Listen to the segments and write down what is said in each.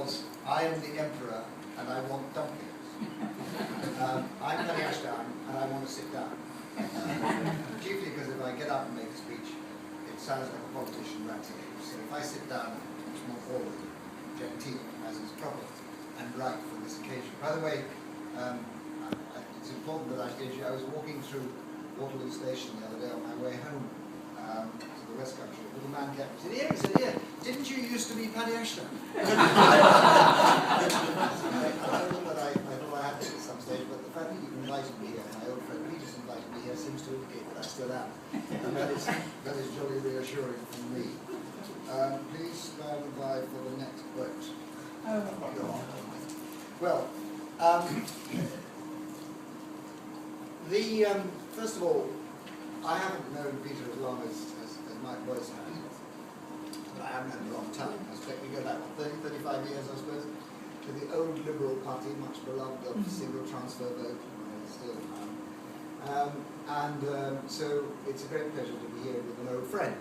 was, I am the emperor and I want dumplings. I'm Penny Ashdown and I want to sit down. Chiefly because if I get up and make a speech, it sounds like a politician ranting. So if I sit down, it's more forward, genteel, as is proper, and right for this occasion. By the way, it's important that I state you, I was walking through Waterloo Station the other day on my way home to the West Country. A little man kept me, he said, "Here, didn't you used to be Paddy Ashdown?" I don't know that I thought I had to at some stage, but the fact that you invited me here, my old friend Peter's invited me here, seems to indicate that I still am. And that is jolly reassuring for me. Please stand by for the next vote. Well, first of all, I haven't known Peter as long as Mike Boyce has, but I have known him a long time. I expect we go back 30, 35 years, I suppose, to the old Liberal Party, much beloved of single transfer vote, still so it's a great pleasure to be here with an old friend.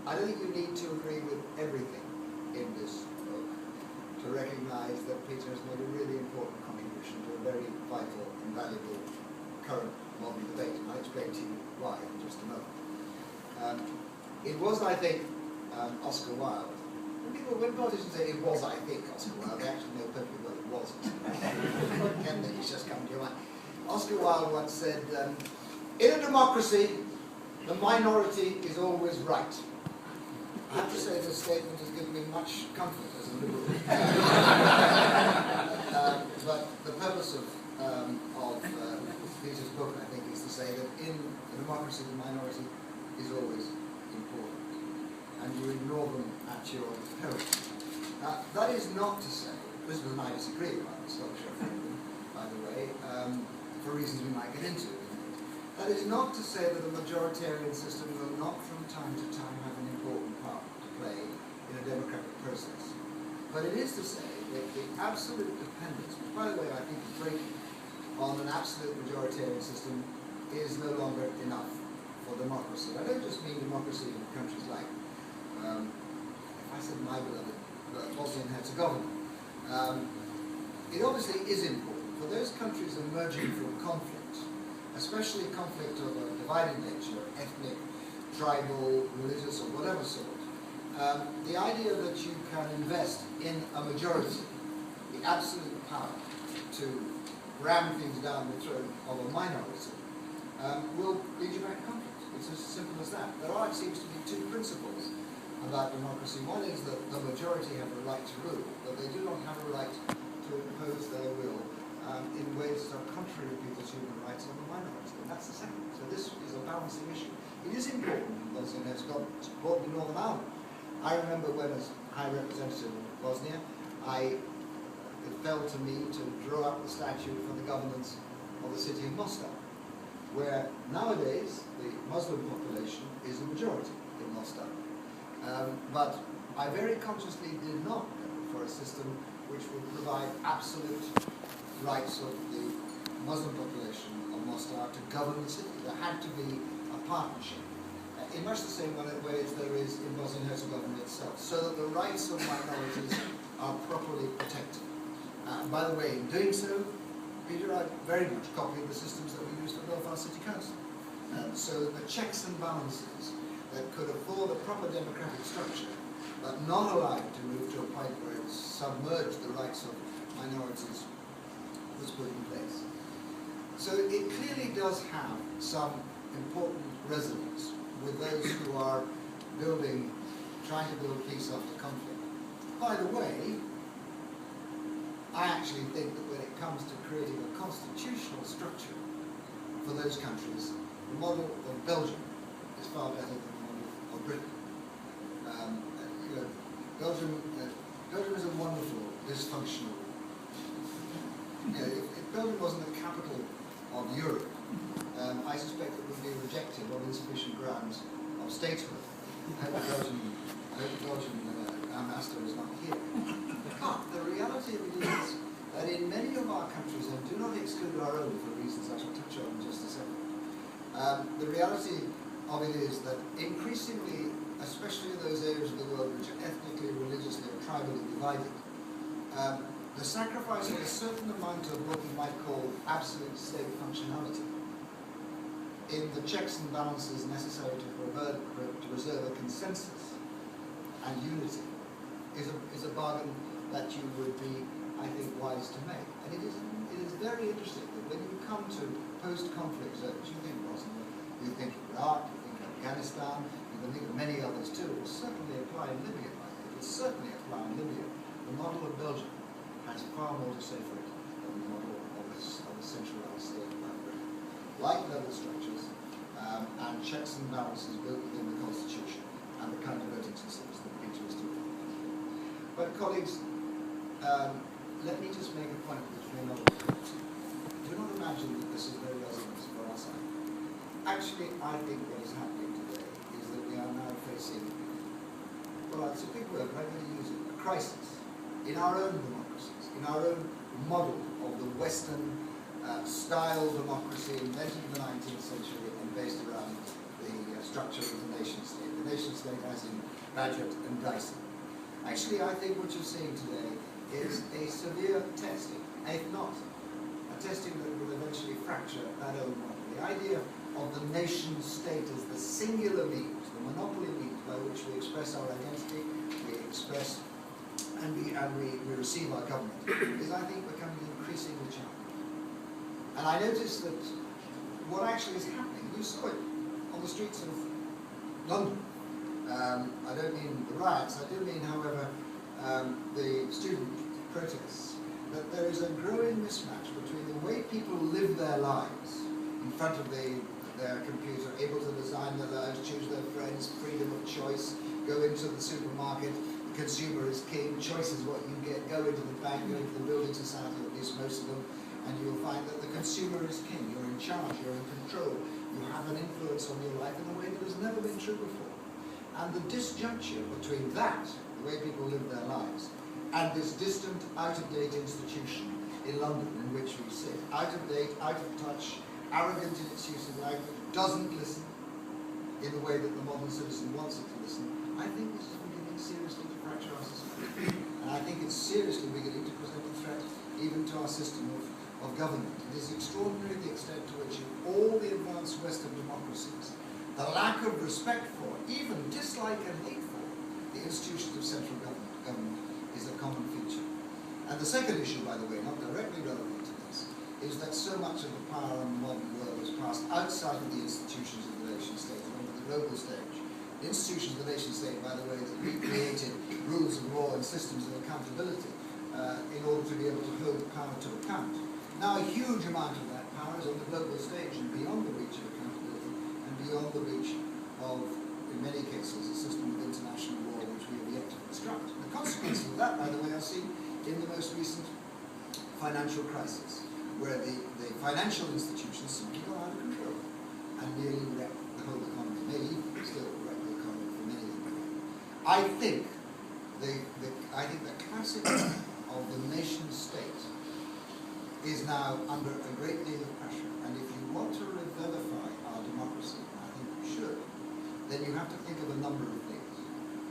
I don't think you need to agree with everything in this book to recognise that Peter has made a really important contribution to a very vital and valuable current modern debate, and I'll explain to you why in just a moment. It was, I think, Oscar Wilde. When politicians say it was, I think, Oscar Wilde, they actually know perfectly well it wasn't. Can they? It's just come to your mind. Oscar Wilde once said, "In a democracy, the minority is always right." I have to say this statement has given me much comfort as a liberal. But the purpose of Peter's book, I think, is to say that in a democracy, the minority is always important, and you ignore them at your peril. Now, that is not to say, Elizabeth and I disagree about the Scottish referendum, by the way, for reasons we might get into. That is not to say that a majoritarian system will not from time to time have an important part to play in a democratic process. But it is to say that the absolute dependence, which by the way I think is breaking, on an absolute majoritarian system is no longer enough for democracy. I don't just mean democracy in countries like, if I said my beloved Bosnia and Herzegovina, it obviously is important for those countries emerging from conflict, especially conflict of a divided nature, ethnic, tribal, religious, or whatever sort. The idea that you can invest in a majority, the absolute power to ram things down the throat of a minority, will lead you back to conflict. It's as simple as that. There are, it seems to be, two principles about democracy. One is that the majority have a right to rule, but they do not have a right to impose their will in ways that are contrary to people's human rights on the minority. And that's the second. So this is a balancing issue. It is important in Bosnia and Herzegovina. It's important in Northern Ireland. I remember when, as High Representative of Bosnia, it fell to me to draw up the statute for the governance of the city of Mostar, where nowadays the Muslim population is a majority in Mostar. But I very consciously did not go for a system which would provide absolute rights of the Muslim population of Mostar to govern the city. There had to be a partnership, in much the same way as there is in Bosnia and Herzegovina itself, so that the rights of minorities are properly protected. By the way, in doing so, Peter, I very much copied the systems that we used at Belfast City Council. So the checks and balances that could afford a proper democratic structure, but not allow it to move to a point where it submerged the rights of minorities, was put in place. So it clearly does have some important resonance with those who are trying to build peace after conflict. By the way, I actually think that when it comes to creating a constitutional structure for those countries, the model of Belgium is far better than the model of Britain. Belgium is a wonderful, dysfunctional. If Belgium wasn't the capital of Europe, I suspect it would be rejected on insufficient grounds of statehood. I hope the Belgian ambassador is not here. But the reality of it is that in many of our countries, and do not exclude our own for reasons I shall touch on in just a second, the reality of it is that increasingly, especially in those areas of the world which are ethnically, religiously, or tribally divided. The sacrifice of a certain amount of what you might call absolute state functionality in the checks and balances necessary to preserve a consensus and unity is a bargain that you would be, I think, wise to make. And it is very interesting that when you come to post-conflict zones, you think Bosnia, you think Iraq, you think Afghanistan, you can think of many others too. It will certainly apply in Libya, I think. It will certainly apply in Libya. The model of Belgium has far more to say for it than the model of a centralized state like Britain. Like level structures and checks and balances built within the Constitution and the kind of voting systems that Peter was talking about. But colleagues, let me just make a point which may not do not imagine that this is very resonant for our side. Actually, I think what is happening today is that we are now facing, well, it's a big word, but I'm going to use it, a crisis in our own democracies, in our own model of the Western style democracy invented in the 19th century and based around the structure of the nation state. The nation state as in Bagehot and Dyson. Actually, I think what you're seeing today is a severe testing, if not a testing that will eventually fracture that old model. The idea of the nation state as the singular means, the monopoly means by which we express our identity, we express and we receive our government, is, I think, becoming increasingly challenging. And I noticed that what actually is happening, you saw it on the streets of London. I don't mean the riots, I do mean, however, the student protests, that there is a growing mismatch between the way people live their lives in front of their computer, able to design their lives, choose their friends, freedom of choice, go into the supermarket, the consumer is king, choice is what you get, go into the bank, go into the building society, at least most of them, and you'll find that the consumer is king, you're in charge, you're in control, you have an influence on your life in a way that has never been true before. And the disjuncture between that, the way people live their lives, and this distant, out-of-date institution in London in which we sit, out-of-date, out-of-touch, arrogant in its use of language, doesn't listen in the way that the modern citizen wants it to listen, I think this is beginning seriously to fracture our society. And I think it's seriously beginning to present a threat even to our system of government. It is extraordinary the extent to which in all the advanced Western democracies, the lack of respect for, even dislike and hate for, the institutions of central government is a common feature. And the second issue, by the way, not directly relevant to this, is that so much of the power in the modern world has passed outside of the institutions of the nation state and onto the global stage. The institutions of the nation state, by the way, that recreated rules of law and systems of accountability in order to be able to hold power to account. Now a huge amount of that power is on the global stage and beyond the reach of accountability and beyond the reach of, in many cases, a system of international law which we have yet to construct. The consequences of that, by the way, are seen in the most recent financial crisis, where the financial institutions simply got out of control and nearly wrecked the whole economy, maybe still wreck the economy for many of them. I think the classic of the nation state is now under a great deal of pressure, and if you want to revivify our democracy, and I think you should, then you have to think of a number of things.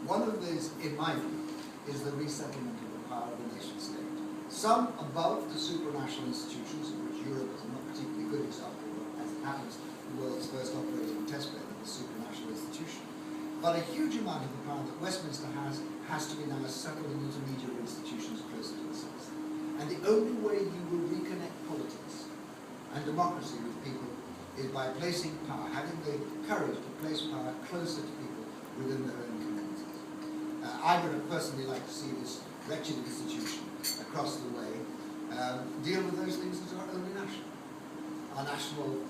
One of these, in my view, is the resettlement of the power of the nation state. Some above the supranational institutions, of which Europe is a not particularly good example, as it happens, the world's first operating testbed of the supranational institution. But a huge amount of the power that Westminster has to be now settled in intermediary institutions closer to the citizen. And the only way you will reconnect politics and democracy with people is by placing power, having the courage to place power closer to people within their own communities. I would have personally liked to see this wretched institution across the way deal with those things that are only national. Our national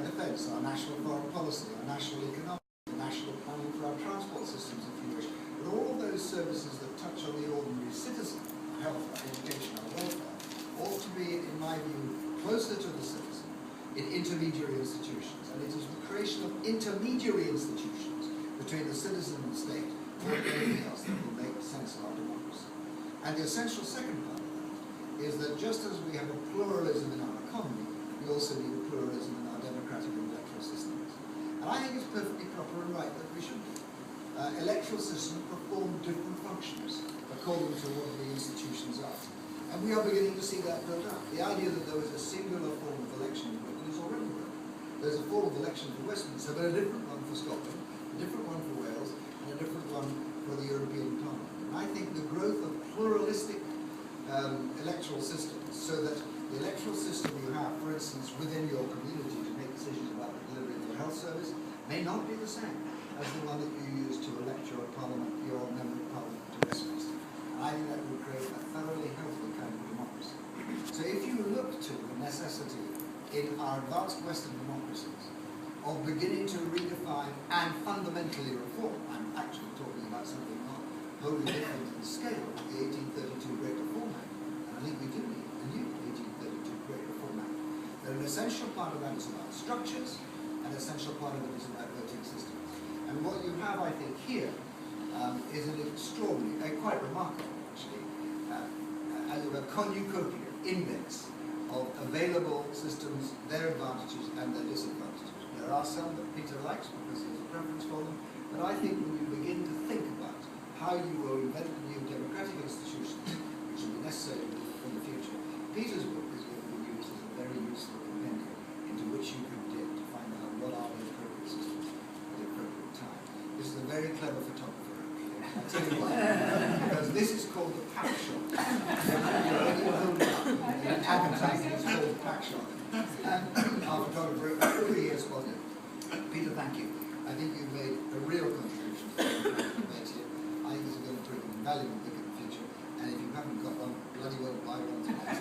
defence, our national foreign policy, our national economic, national planning for our transport systems, if you wish. But all of those services that touch on the ordinary citizen, our health, our education, our welfare, ought to be, in my view, closer to the citizen in intermediary institutions. And it is the creation of intermediary institutions between the citizen and the state or anything else that will make sense of our democracy. And the essential second part of that is that just as we have a pluralism in our economy, we also need a pluralism in our democratic and electoral systems. And I think it's perfectly proper and right that we should do. Electoral systems perform different functions according to what the institutions are. And we are beginning to see that built up. The idea that there was a singular form of election in Britain is already there. There's a form of election for Westminster, but a different one for Scotland, a different one for Wales, and a different one for the European Parliament. And I think the growth of pluralistic electoral systems, so that the electoral system you have, for instance, within your community to make decisions about the delivery of your health service, may not be the same as the one that you use to elect your Parliament, your member of Parliament to Westminster. And I think that would create a thoroughly healthy kind of democracy. So if you look to the necessity in our advanced Western democracies of beginning to redefine and fundamentally reform, I'm actually talking about something not wholly different in scale, the 1832 Great Reform Act, and I think we do need a new 1832 Great Reform Act. But an essential part of that is about structures, and an essential part of it is about voting systems. And what you have, I think, here is an extraordinary, quite remarkable, actually, a cornucopia index of available systems, their advantages and their disadvantages. There are some that Peter likes because he has a preference for them, but I think when you begin to think about how you will invent new democratic institutions which will be necessary in the future, Peter's book is going to be used as a very useful compendium into which you can dig to find out what are the appropriate systems at the appropriate time. This is a very clever photographer, actually. I'll tell you why. Because this is called the pack shot. Advertising is called the pack shot. And our photographer really is spotted. Peter, thank you. I think you've made a real contribution to the debate here. I think this is going to prove an invaluable book in the future. And if you haven't got one, bloody well buy one tonight.